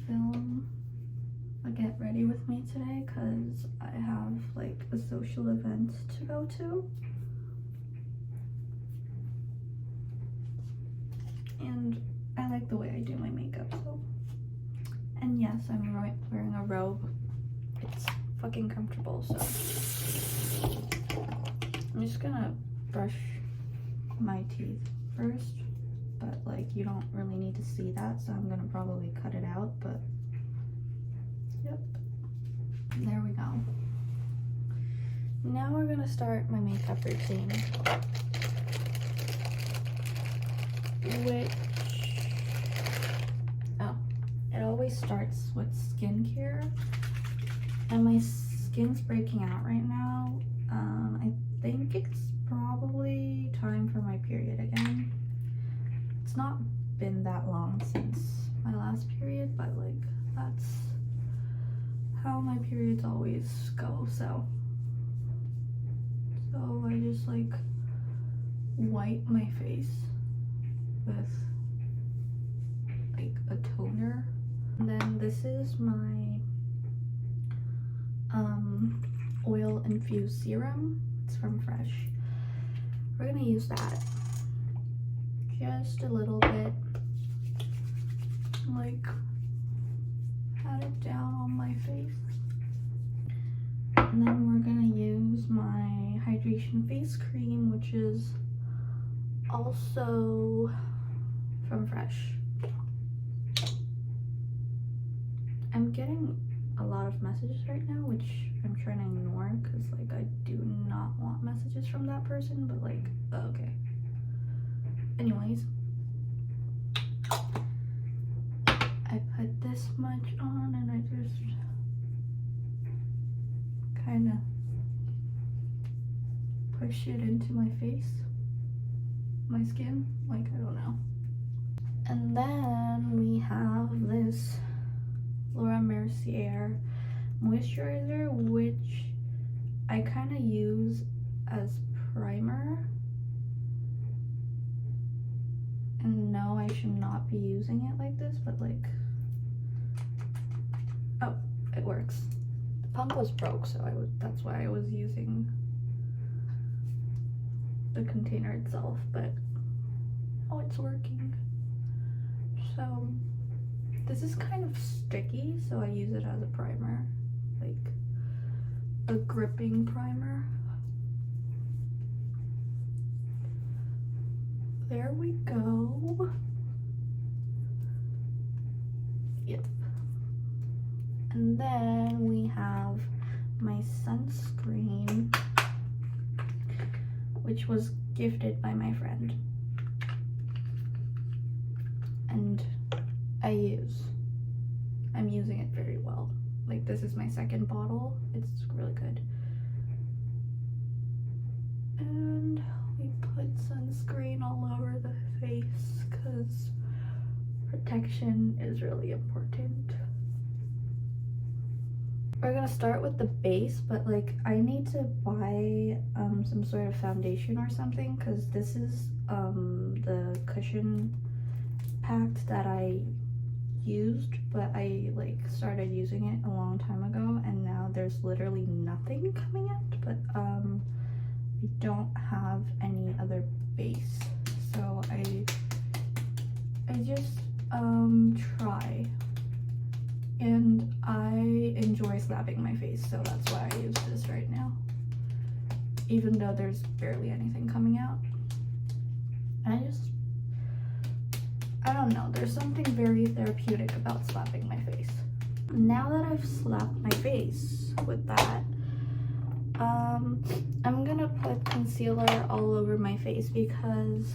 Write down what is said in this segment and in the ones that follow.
film a get ready with me today because I have like a social event to go to. And I like the way I do my makeup, so. And yes, I'm wearing a robe. It's fucking comfortable, so. I'm just gonna brush my teeth first, but like you don't really need to see that, so I'm gonna probably cut it out, but yep, there we go. Now we're gonna start my makeup routine, which, it always starts with skincare, and my skin's breaking out right now. I think it's probably time for my period again. It's not been that long since my last period, but like that's how my periods always go. So I just like wipe my face with like a toner, and then this is my oil infused serum. It's from Fresh. We're gonna use that just a little bit, like pat it down on my face, and then we're gonna use my hydration face cream, which is also from Fresh. I'm getting a lot of messages right now, which I'm trying to ignore because like I do not want messages from that person, but like okay. Anyways, I put this much on and I just kind of push it into my face, my skin, like I don't know. And then we have this Laura Mercier moisturizer, which I kind of use as primer. And no, I should not be using it like this, but like, oh, it works. The pump was broke, so that's why I was using the container itself, but oh, it's working. So this is kind of sticky, so I use it as a primer, like a gripping primer. There we go. Yep. And then we have my sunscreen, which was gifted by my friend. And I'm using it very well. Like this is my second bottle. It's really good. And we put sunscreen all over the face because protection is really important. We're gonna start with the base, but like I need to buy some sort of foundation or something because this is the cushion packed that I used, but I like started using it a long time ago and now there's literally nothing coming out, but we don't have any other base, so I just try, and I enjoy slapping my face, so that's why I use this right now, even though there's barely anything coming out. I don't know, there's something very therapeutic about slapping my face. Now that I've slapped my face with that, I'm gonna put concealer all over my face because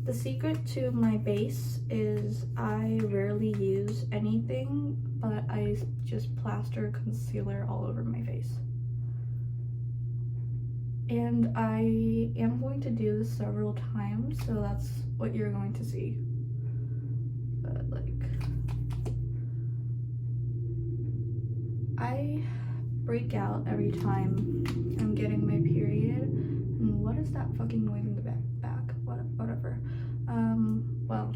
the secret to my base is I rarely use anything, but I just plaster concealer all over my face. And I am going to do this several times, so that's what you're going to see. But like, I break out every time I'm getting my period. And what is that fucking noise in the back? Whatever. Well,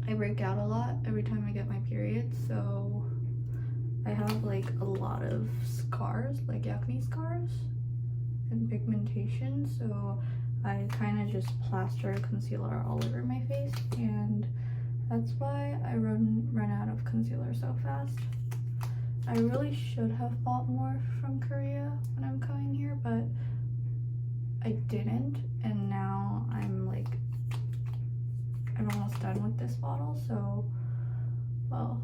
I break out a lot every time I get my period, so I have like a lot of scars, like acne scars and pigmentation, so I kind of just plaster concealer all over my face, and that's why I run out of concealer so fast. I really should have bought more from Korea when I'm coming here, but I didn't, and now I'm almost done with this bottle, so, well,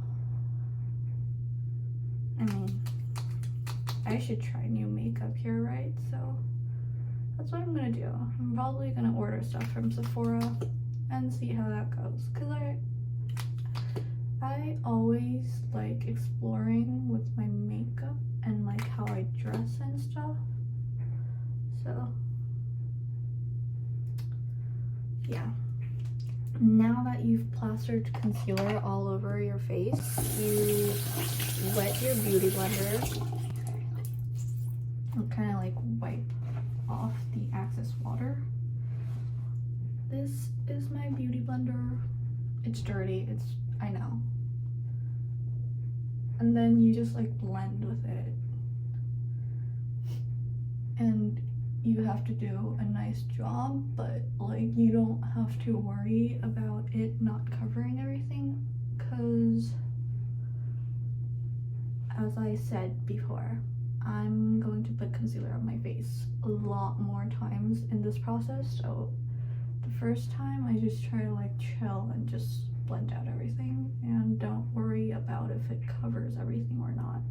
I mean, I should try new makeup here, right? So that's what I'm gonna do. I'm probably gonna order stuff from Sephora and see how that goes, because I always like exploring with my makeup and like how I dress and stuff, so yeah. Now that you've plastered concealer all over your face, you wet your beauty blender and kind of like wipe off the excess water. This is my beauty blender. It's dirty, I know. And then you just like blend with it. And you have to do a nice job, but like you don't have to worry about it not covering everything, because as I said before, I'm going to put concealer on my face a lot more times in this process, so the first time I just try to like chill and just blend out everything and don't worry about if it covers everything or not.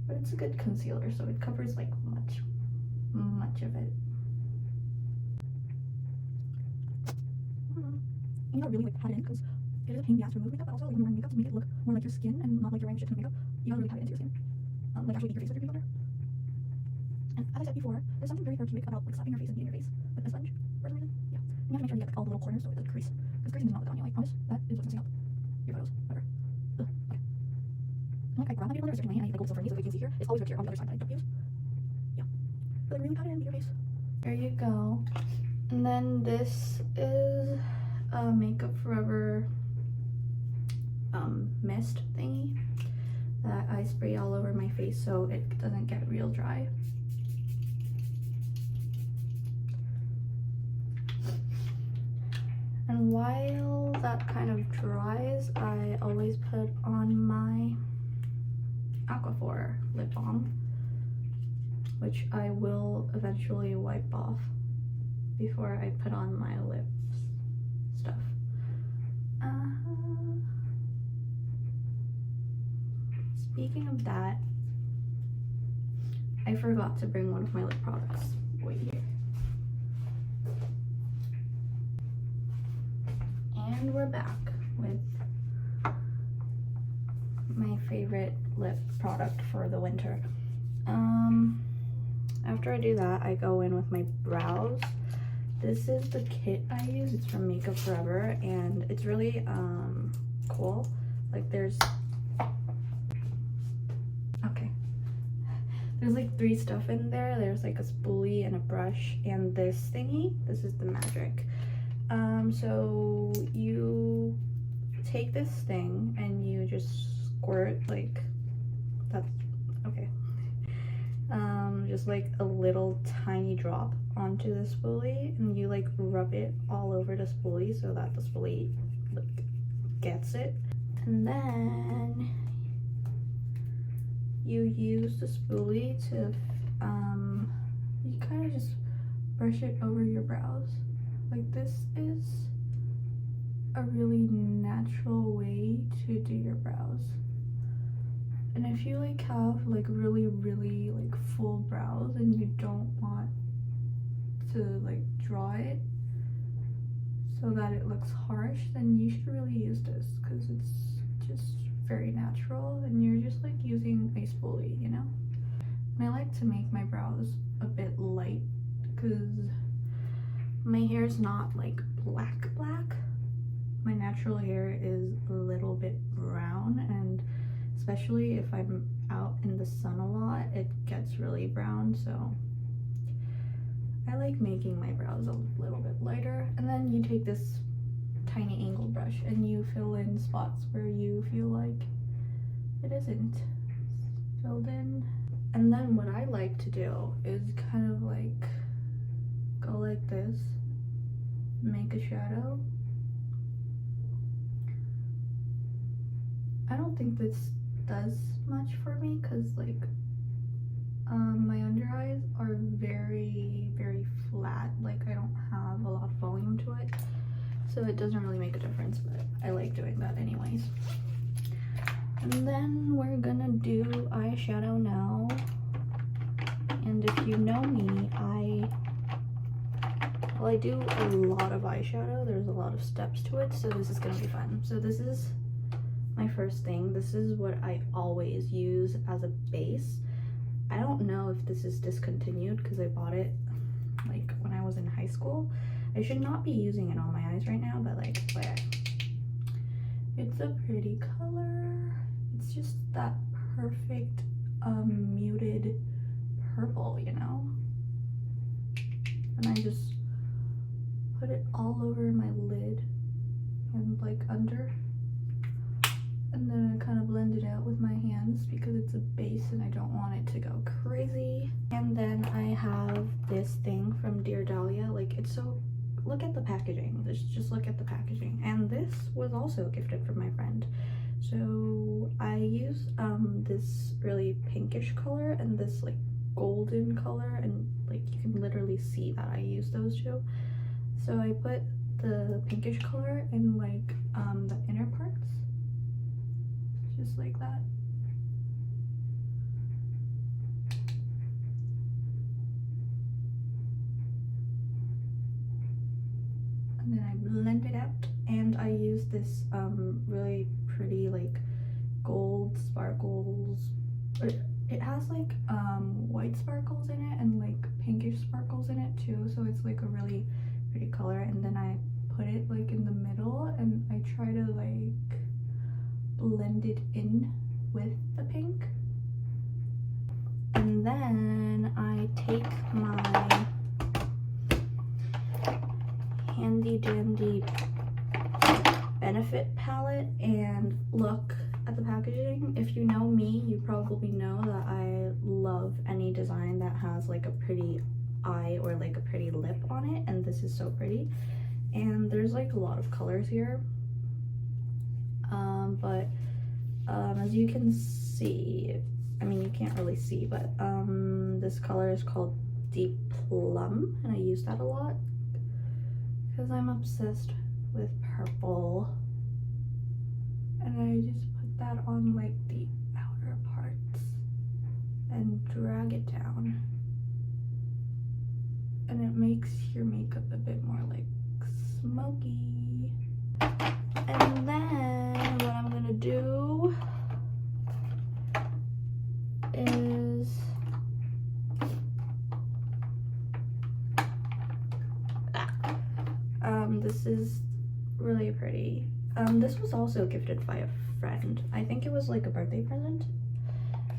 But it's a good concealer, so it covers like much of it. You gotta really like pat it in, because it is a pain in the ass to remove makeup, but also like when you're wearing makeup, to make it look more like your skin and not like you're wearing a shit ton of makeup, you gotta really pat it into your skin. Like actually beat your face with your beauty blender. And as I said before, there's something very therapeutic about like slapping your face and beating your face with a sponge for some reason. Yeah. And you have to make sure you get like all the little corners so it doesn't crease, because creasing does not look on you. Like, promise, that is what's messing up your photos. Whatever. Ugh, okay. And like I grab my beauty blender, I stretch my hand, I use like gold silver knee, so you can see here, it's always right here on the other side that I don't use. Yeah. But like really pat it in, beat your face. There you go. And then this is a Makeup Forever mist thingy that I spray all over my face so it doesn't get real dry. And while that kind of dries, I always put on my Aquaphor lip balm, which I will eventually wipe off before I put on my lips stuff. Speaking of that, I forgot to bring one of my lip products. Wait here. And we're back with my favorite lip product for the winter. After I do that, I go in with my brows. This is the kit I use. It's from Makeup Forever, and it's really cool. Like there's like 3 stuff in there. There's like a spoolie and a brush and this thingy. This is the magic. So you take this thing and you just squirt like that's okay. Just like a little tiny drop onto the spoolie, and you like rub it all over the spoolie so that the spoolie like gets it, and then you use the spoolie to you kind of just brush it over your brows. Like this is a really natural way to do your brows. And if you like have like really like full brows and you don't want to like draw it so that it looks harsh, then you should really use this, because it's just very natural and you're just like using a spoolie, you know? And I like to make my brows a bit light because my hair is not like black. My natural hair is a little bit brown, and especially if I'm out in the sun a lot, it gets really brown, so I like making my brows a little bit lighter. And then you take this tiny angle brush and you fill in spots where you feel like it isn't filled in. And then what I like to do is kind of like go like this, make a shadow. I don't think this does much for me because like my under eyes are very flat, like I don't have a lot of volume to it, so it doesn't really make a difference, but I like doing that anyways. And then we're gonna do eyeshadow now, and if you know me, I do a lot of eyeshadow. There's a lot of steps to it, so this is gonna be fun. So this is my first thing. This is what I always use as a base. I don't know if this is discontinued because I bought it like when I was in high school. I should not be using it on my eyes right now, but like, whatever. It's a pretty color. It's just that perfect muted purple, you know? And I just put it all over my lid and like under. And then I kind of blend it out with my hands because it's a base and I don't want it to go crazy. And then I have this thing from Dear Dahlia. Like, it's so, look at the packaging. Just look at the packaging. And this was also gifted from my friend. So I use this really pinkish color and this like golden color, and like you can literally see that I use those two. So I put the pinkish color in like the inner parts. Just like that. And then I blend it out, and I use this really pretty like gold sparkles. It has like white sparkles in it and like pinkish sparkles in it too, so it's like a really pretty color. And then I put it like in the middle and I try to like blend it in with the pink. And then I take my handy dandy Benefit palette and look at the packaging. If you know me, you probably know that I love any design that has like a pretty eye or like a pretty lip on it, and this is so pretty. And there's like a lot of colors here. But as you can see, I mean you can't really see, but this color is called Deep Plum, and I use that a lot because I'm obsessed with purple. And I just put that on like the outer parts and drag it down, and it makes your makeup a bit more like smoky. And then what I'm gonna do is this is really pretty. This was also gifted by a friend. I think it was like a birthday present,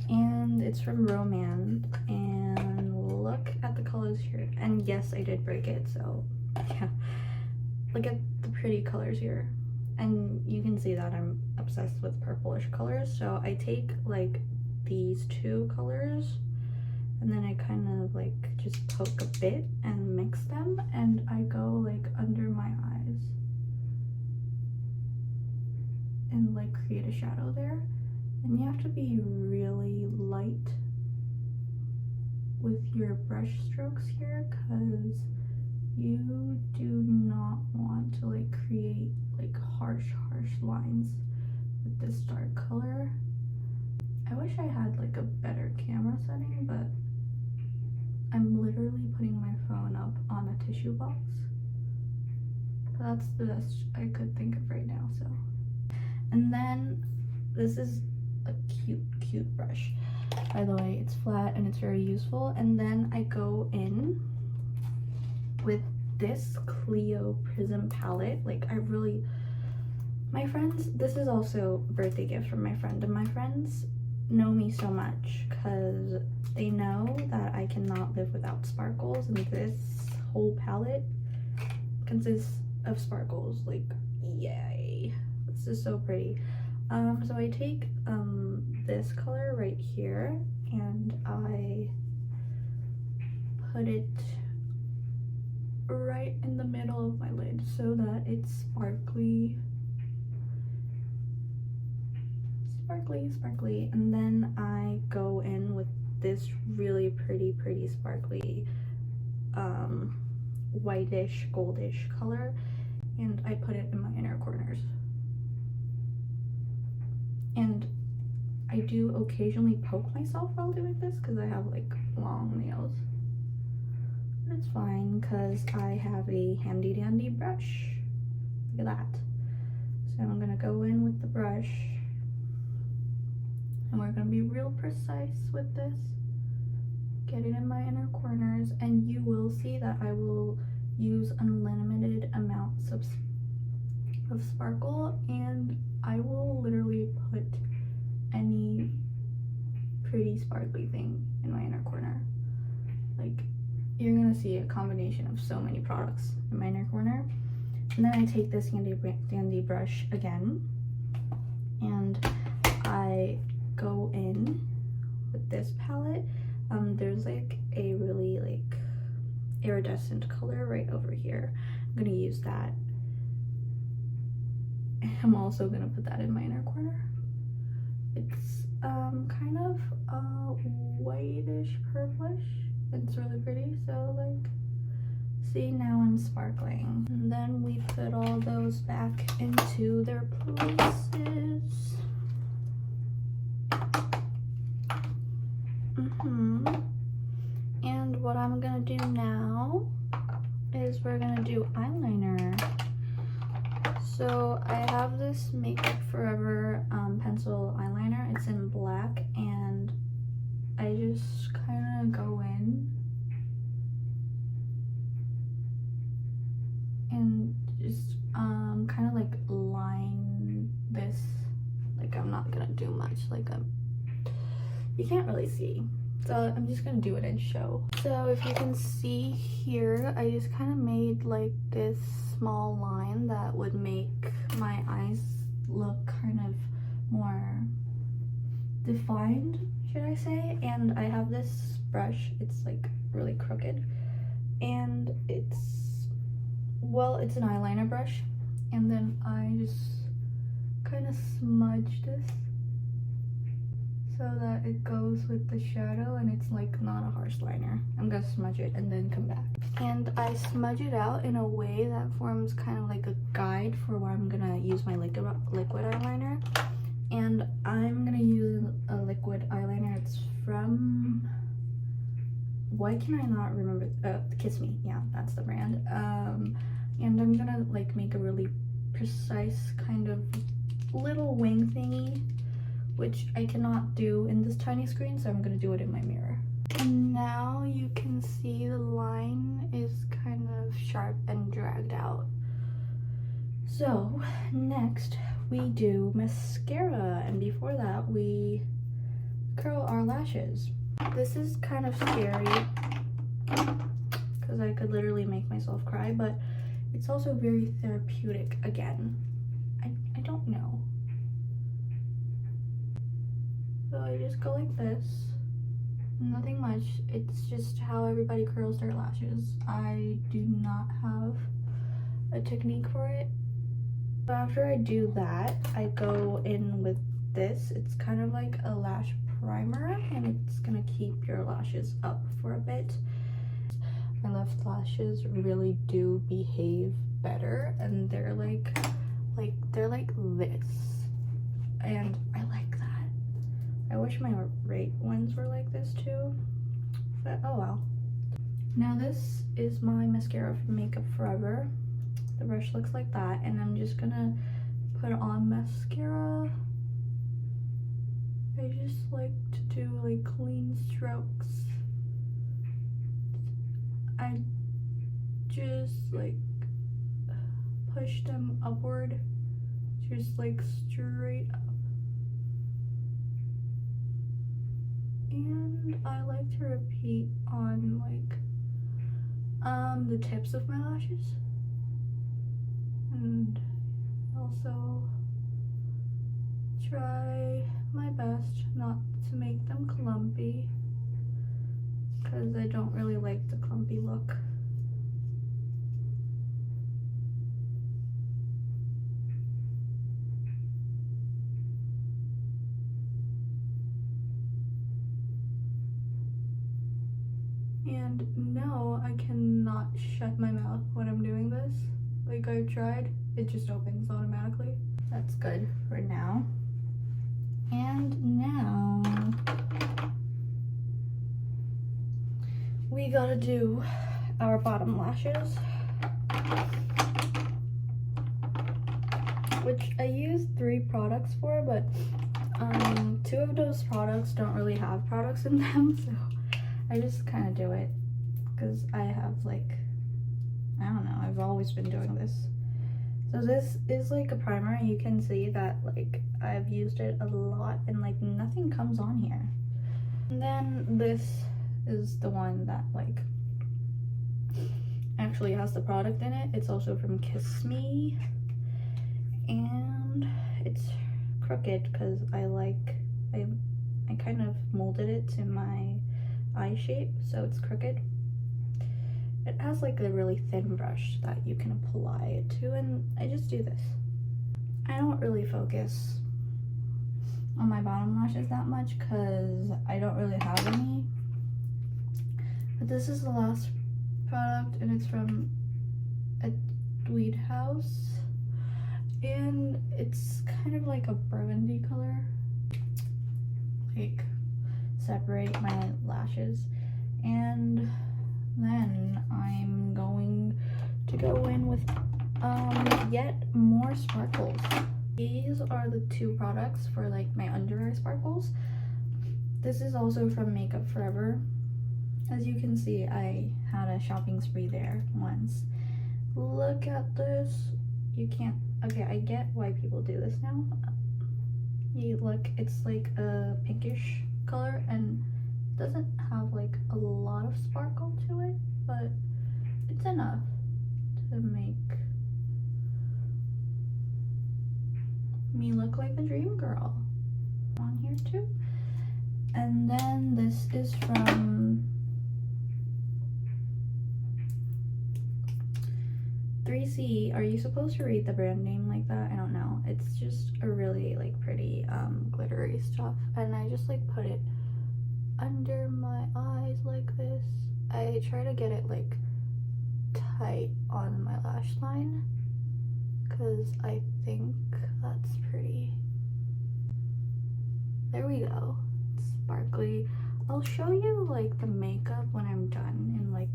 and it's from grwm, and look at the colors here. And yes, I did break it, so yeah, look at the pretty colors here. And you can see that I'm obsessed with purplish colors, so I take like these two colors and then I kind of like just poke a bit and mix them, and I go like under my eyes and like create a shadow there. And you have to be really light with your brush strokes here, because you do not want to like create like harsh lines with this dark color. I wish I had like a better camera setting, but I'm literally putting my phone up on a tissue box. That's the best I could think of right now. So, and then this is a cute brush, by the way. It's flat and it's very useful. And then I go in with this Clio Prism palette. Like, I really, my friends, this is also a birthday gift from my friend, and my friends know me so much because they know that I cannot live without sparkles, and this whole palette consists of sparkles, like Yay, this is so pretty. So I take this color right here and I put it right in the middle of my lid so that it's sparkly, and then I go in with this really pretty sparkly whitish goldish color, and I put it in my inner corners. And I do occasionally poke myself while doing this because I have like long nails, but it's fine because I have a handy dandy brush. Look at that. So I'm gonna go in with the brush and we're gonna be real precise with this. Get it in my inner corners, and you will see that I will use unlimited amounts of sparkle, and I will literally put any pretty sparkly thing in my inner corner. Like, you're gonna see a combination of so many products in my inner corner. And then I take this handy dandy brush again and I go in with this palette. There's like a really like iridescent color right over here. I'm gonna use that. I'm also gonna put that in my inner corner. It's kind of whitish purplish. It's really pretty. So like, see, now I'm sparkling. And then we put all those back into their places. And what I'm gonna do now is we're gonna do eyeliner. So I have this Makeup Forever pencil eyeliner. It's in black, and I just kind of go in and just kind of like line this. Like, I'm not gonna do much, like you can't really see, so I'm just gonna do it and show. So if you can see here, I just kind of made like this small line that would make my eyes look kind of more defined, should I say. And I have this brush, it's like really crooked, and it's an eyeliner brush, and then I just kind of smudge this so that it goes with the shadow and it's like not a harsh liner. I'm gonna smudge it and then come back. And I smudge it out in a way that forms kind of like a guide for where I'm gonna use my liquid eyeliner. And I'm gonna use a liquid eyeliner. It's from, why can I not remember? Kiss Me. Yeah, that's the brand. And I'm gonna like make a really precise kind of little wing thingy, which I cannot do in this tiny screen, so I'm gonna do it in my mirror. And now you can see the line is kind of sharp and dragged out. So next we do mascara, and before that we curl our lashes. This is kind of scary because I could literally make myself cry, but it's also very therapeutic again. I don't know. So I just go like this, nothing much. It's just how everybody curls their lashes. I do not have a technique for it. So after I do that, I go in with this. It's kind of like a lash primer, and it's gonna keep your lashes up for a bit. My left lashes really do behave better, and they're like this, and I like that. I wish my right ones were like this too, but oh well. Now this is my mascara from Makeup Forever. The brush looks like that, and I'm just gonna put on mascara. I just like to do like clean strokes. I just like push them upward, just like straight up. And I like to repeat on like the tips of my lashes, and also try my best not to make them clumpy, because I don't really like the clumpy look. And no, I cannot shut my mouth when I'm doing this. Like, I've tried, it just opens automatically. That's good for now. And now we gotta do our bottom lashes, which I used 3 products for, but 2 of those products don't really have products in them, so I just kind of do it because I have, like, I don't know, I've always been doing this. So this is like a primer, and you can see that, like, I've used it a lot and, like, nothing comes on here. And then this is the one that, like, actually has the product in it. It's also from Kiss Me, and it's crooked because I kind of molded it to my eye shape, so it's crooked. It has like a really thin brush that you can apply it to, and I just do this. I don't really focus on my bottom lashes that much because I don't really have any. But this is the last product, and it's from a Tweed House, and it's kind of like a burgundy color. Like, separate my lashes, and then I'm going to go in with yet more sparkles. These are the 2 products for, like, my under eye sparkles. This is also from Makeup Forever. As you can see, I had a shopping spree there once. Look at this. You can't, okay, I get why people do this now. You look, it's like a pinkish color and doesn't have like a lot of sparkle to it, but it's enough to make me look like a dream girl. On here too. And then this is from 3C. Are you supposed to read the brand name like that? I don't know. It's just a really, like, pretty glittery stuff, and I just, like, put it under my eyes like this. I try to get it, like, tight on my lash line because I think that's pretty. There we go. It's sparkly. I'll show you, like, the makeup when I'm done, and, like,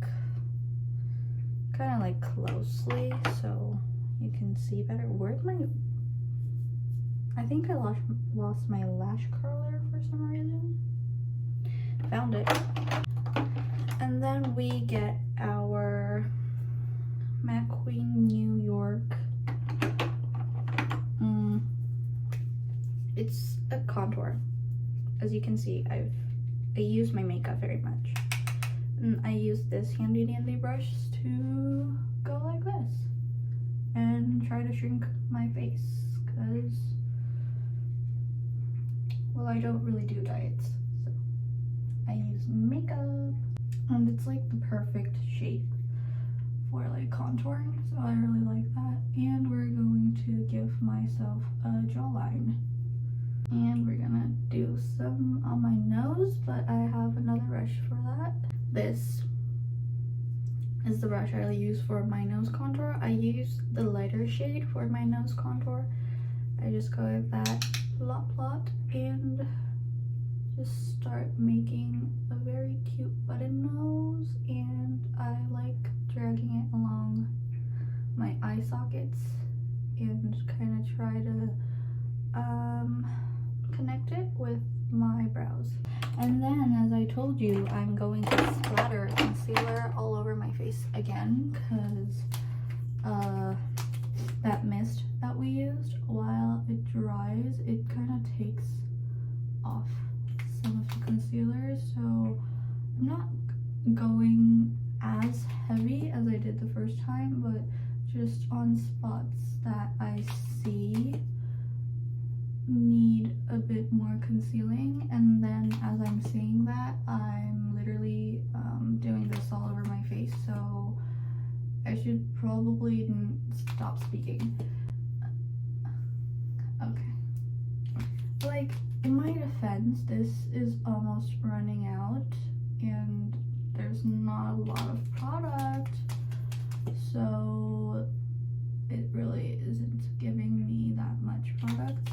kind of, like, closely so you can see better. Where's my, I think I lost my lash curler for some reason. Found it. And then we get our McQueen New York. It's a contour. As you can see, I use my makeup very much. And I use this handy dandy brush to go like this and try to shrink my face because, well, I don't really do diets, so I use makeup, and it's like the perfect shape for, like, contouring, so I really like that. And we're going to give myself a jawline, and we're gonna do some on my nose, but I have another brush for that. This is the brush I use for my nose contour. I use the lighter shade for my nose contour. I just go like that, plot, and just start making a very cute button nose, and I like dragging it along my eye sockets and kind of try to connect it with my brows. And then, as I told you, I'm going to splatter concealer all over my face again because that mist that we used, while it dries, it kind of takes off some of the concealer, so I'm not going as heavy as I did the first time, but just on spots that I see need a bit more concealing, and then as I'm saying that, I'm literally doing this all over my face, so I should probably stop speaking. Okay. Like, in my defense, this is almost running out, and there's not a lot of product, so it really isn't giving me that much product.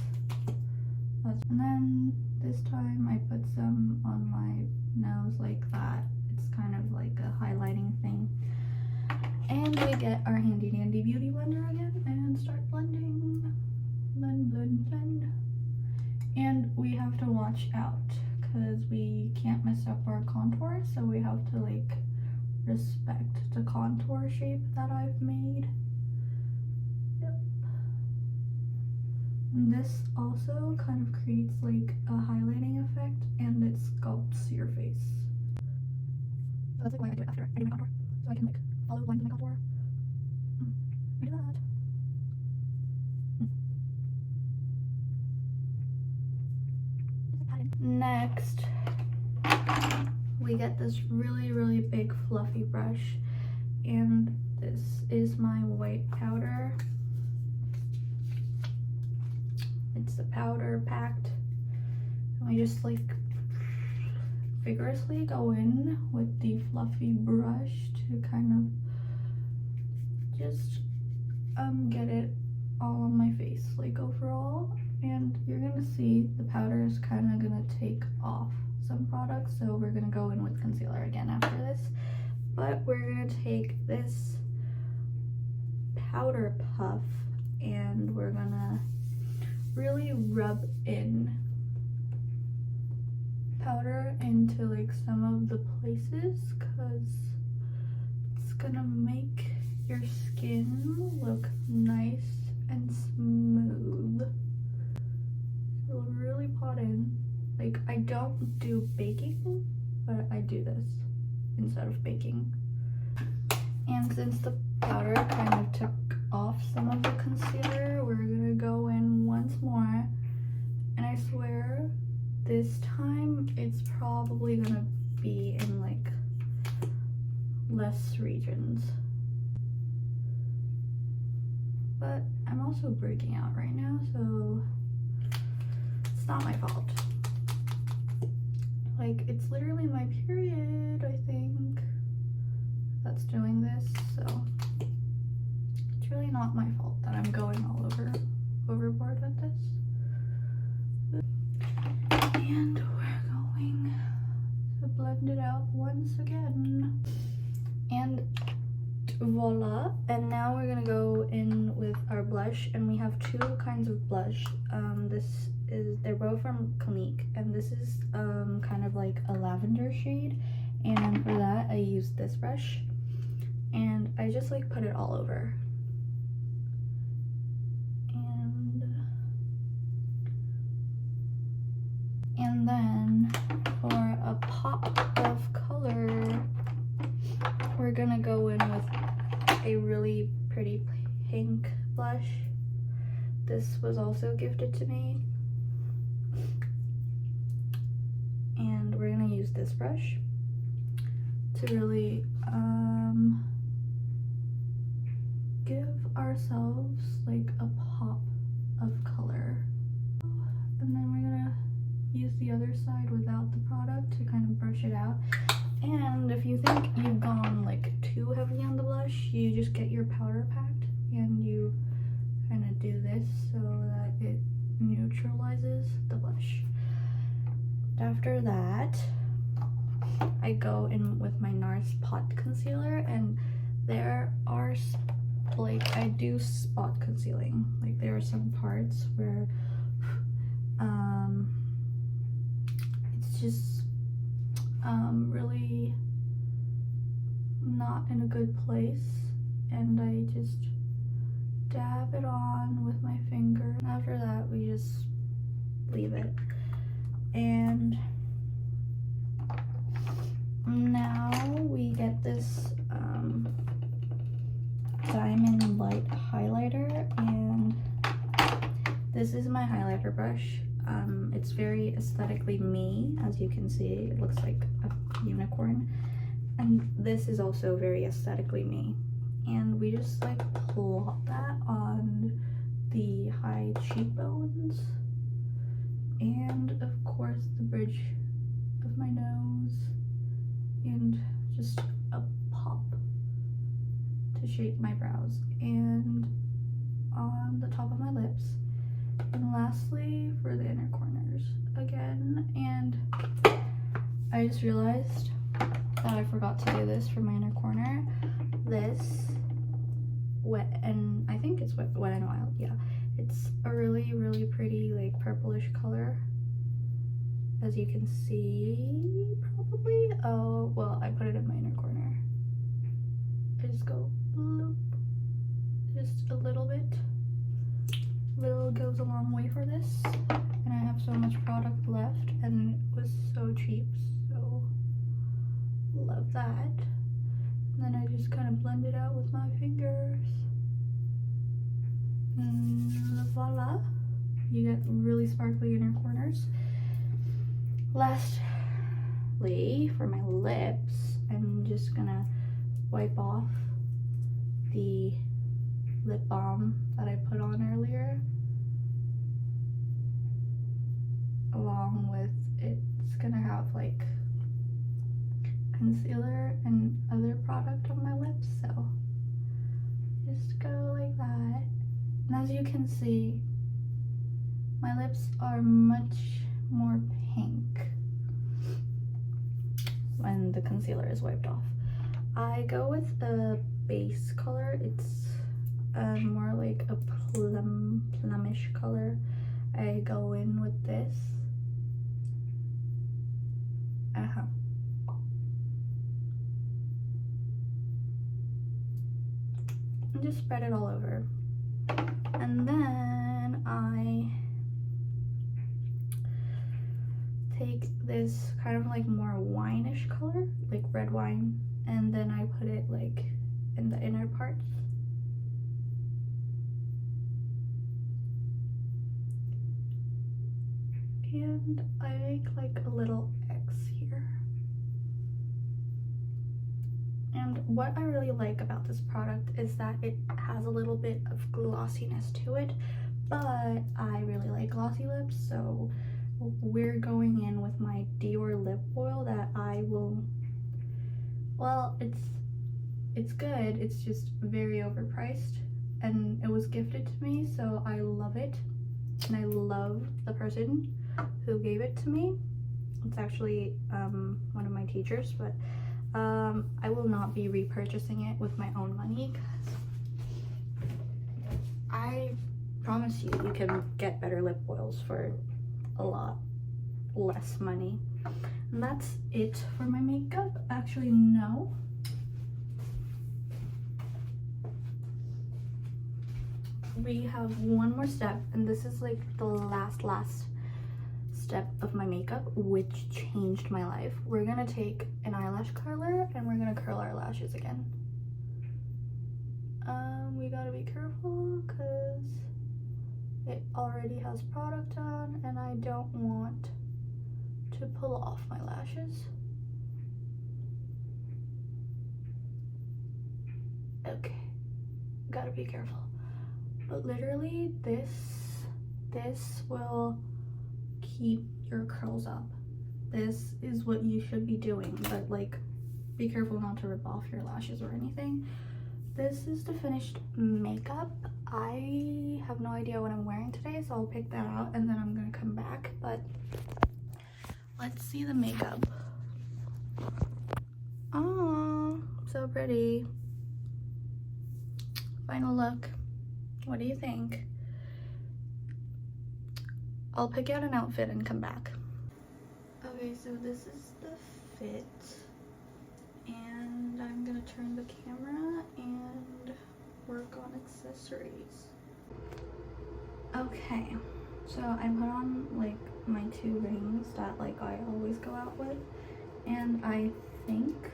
And then this time I put some on my nose like that. It's kind of like a highlighting thing. And we get our handy dandy beauty blender again and start blending. Blend, blend, blend. And we have to watch out because we can't mess up our contour, so we have to like respect the contour shape that I've made. Yep. And this also kind of creates like a highlighting effect, and it sculpts your face. So that's like why I do it after I do my contour, so I can like follow the lines of my contour. I do that. Next, we get this really big fluffy brush, and this is my white powder. It's the powder packed, and we just like vigorously go in with the fluffy brush to kind of just get it all on my face, like overall. And you're gonna see the powder is kind of gonna take off some products, so we're gonna go in with concealer again after this. But we're gonna take this powder puff and we're gonna really rub in powder into like some of the places, because it's gonna make your skin look nice and smooth. So really pot in. Like, I don't do baking, but I do this instead of baking. And since the powder kind of took off some of the concealer, we're gonna go in once more, and I swear this time it's probably gonna be in like less regions. But I'm also breaking out right now, so it's not my fault. Like, it's literally my period, I think, that's doing this, so it's really not my fault that I'm going all overboard with this. And we're going to blend it out once again. And voila. And now we're gonna go in with our blush, and we have two kinds of blush. They're both from Clinique, and this is kind of like a lavender shade, and for that I used this brush, and I just like put it all over. And then for a pop of color, we're gonna go in with a really pretty pink blush. This was also gifted to me, and we're gonna use this brush to really give ourselves like a pop of color. And then we're gonna use the other side without the product to kind of brush it out. And if you think you've gone like too heavy on the blush, you just get your powder packed and you kind of do this so that it neutralizes the blush. After that, I go in with my NARS Pot Concealer, and there are like, I do spot concealing. Like, there are some parts where it's just really not in a good place, and I just dab it on with my finger. And after that, we just leave it. And now we get this diamond light This is my highlighter brush. It's very aesthetically me, as you can see. It looks like a unicorn. And this is also very aesthetically me. And we just like plot that on the high cheekbones. And of course the bridge of my nose. And just a pop to shape my brows. And on the top of my lips. And lastly, for the inner corners again. And I just realized that I forgot to do this for my inner corner. This Wet and I think it's Wet n Wild. Yeah, it's a really, really pretty like purplish color, as you can see probably. Oh well, I put it in my inner corner. I just go bloop, just a little bit. Little goes a long way for this, and I have so much product left, and it was so cheap, so love that. And then I just kind of blend it out with my fingers, and voila, you get really sparkly inner corners. Lastly, for my lips, I'm just gonna wipe off the lip balm that I put on earlier, along with it's gonna have like concealer and other product on my lips, so just go like that. And as you can see, my lips are much more pink when the concealer is wiped off. I go with a base color. It's more like a plumish color. I go in with this. And just spread it all over. And then I take this kind of like more wine-ish color, like red wine, and then I put it like in the inner parts. And I make like a little X here. And what I really like about this product is that it has a little bit of glossiness to it, but I really like glossy lips, so we're going in with my Dior lip oil that I will, well, it's good, it's just very overpriced, and it was gifted to me, so I love it, and I love the person who gave it to me. It's actually one of my teachers, but I will not be repurchasing it with my own money, because I promise you, you can get better lip oils for a lot less money. And that's it for my makeup. Actually, no. We have one more step, and this is like the last step of my makeup, which changed my life. We're gonna take an eyelash curler and we're gonna curl our lashes again. We gotta be careful because it already has product on and I don't want to pull off my lashes. Okay, gotta be careful. But literally this will keep your curls up. This is what you should be doing, but like be careful not to rip off your lashes or anything. This is the finished makeup. I have no idea what I'm wearing today, so I'll pick that out and then I'm gonna come back, but let's see the makeup. Oh, so pretty. Final look. What do you think? I'll pick out an outfit and come back. Okay, so this is the fit, and I'm gonna turn the camera and work on accessories. Okay, so I put on like my 2 rings that like I always go out with, and I think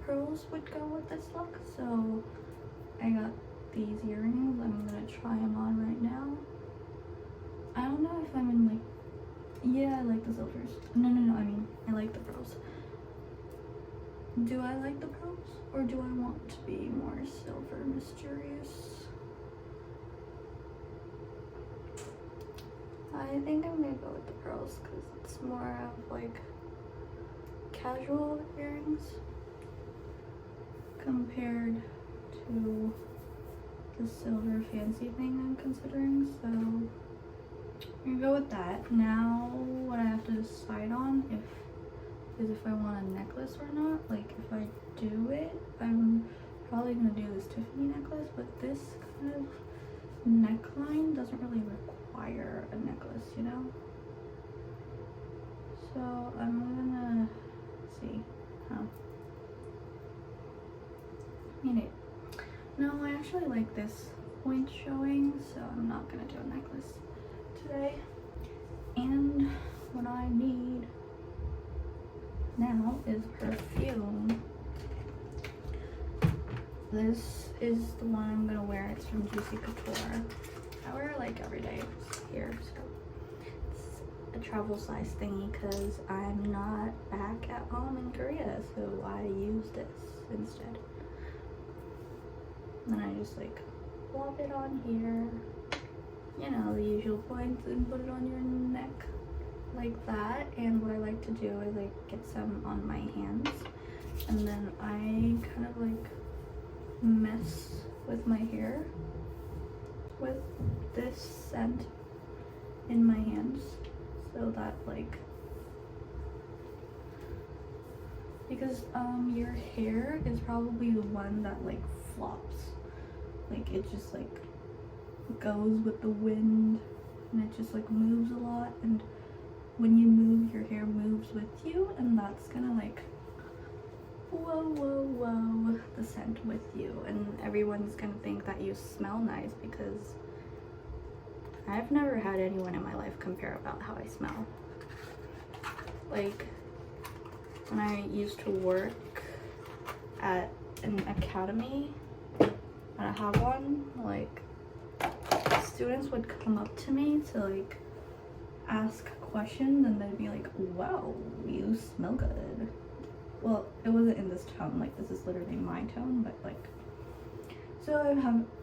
pearls would go with this look, so I got these earrings. I'm gonna try them on right now. don't know if I'm in like, yeah, I like the silvers. No, I mean, I like the pearls. Do I like the pearls? Or do I want to be more silver mysterious? I think I'm gonna go with the pearls because it's more of like casual earrings compared to the silver fancy thing I'm considering, so I'm gonna go with that. Now what I have to decide on is if I want a necklace or not. Like if I do it, I'm probably gonna do this Tiffany necklace, but this kind of neckline doesn't really require a necklace, you know? So I'm gonna see how. No, I actually like this point showing, so I'm not gonna do a necklace today. And what I need now is perfume. This is the one I'm gonna wear. It's from Juicy Couture. I wear it like every day here, so it's a travel size thingy because I'm not back at home in Korea, so I use this instead. Then I just like plop it on here, you know, the usual points, and put it on your neck like that. And what I like to do is like get some on my hands, and then I kind of like mess with my hair with this scent in my hands, so that like, because your hair is probably the one that like flops, like it just like goes with the wind and it just like moves a lot, and when you move, your hair moves with you, and that's gonna like whoa the scent with you, and everyone's gonna think that you smell nice, because I've never had anyone in my life compare about how I smell. Like when I used to work at an academy at a Hagwon, like students would come up to me to like ask questions, and they'd be like, wow, you smell good. Well, it wasn't in this tone, like this is literally my tone, but like, so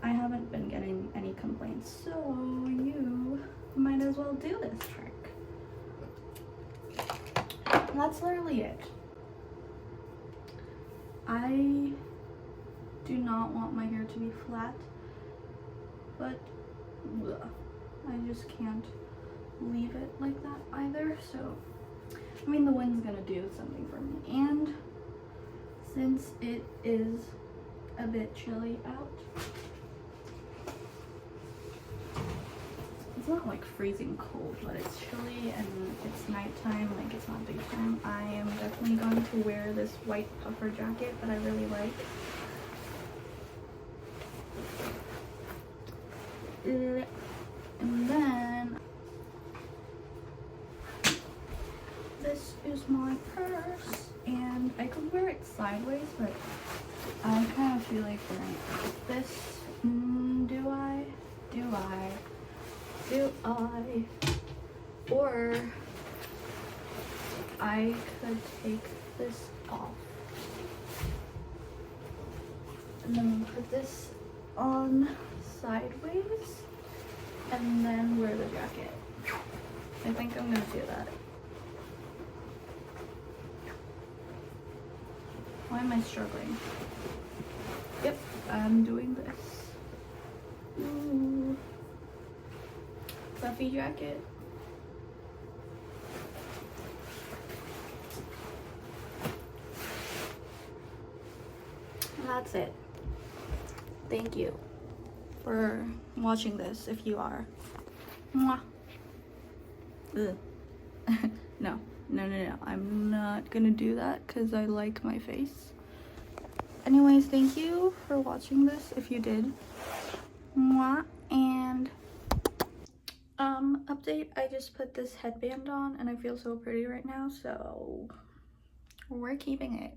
I haven't been getting any complaints, so you might as well do this trick. And that's literally it. I do not want my hair to be flat, but I just can't leave it like that either. So I mean, the wind's gonna do something for me, and since it is a bit chilly out, it's not like freezing cold, but it's chilly and it's nighttime, like it's not daytime. I am definitely going to wear this white puffer jacket that I really like. And then this is my purse, and I could wear it sideways, but I kind of feel like wearing this. Do I? Or I could take this off and then put this on sideways and then wear the jacket. I think I'm gonna do that. Why am I struggling? Yep, I'm doing this. Ooh. Fluffy jacket. And that's it. Thank you for watching this, if you are. Mwah. Ugh. No, I'm not gonna do that because I like my face. Anyways, thank you for watching this, if you did. Mwah. And update, I just put this headband on and I feel so pretty right now, so we're keeping it.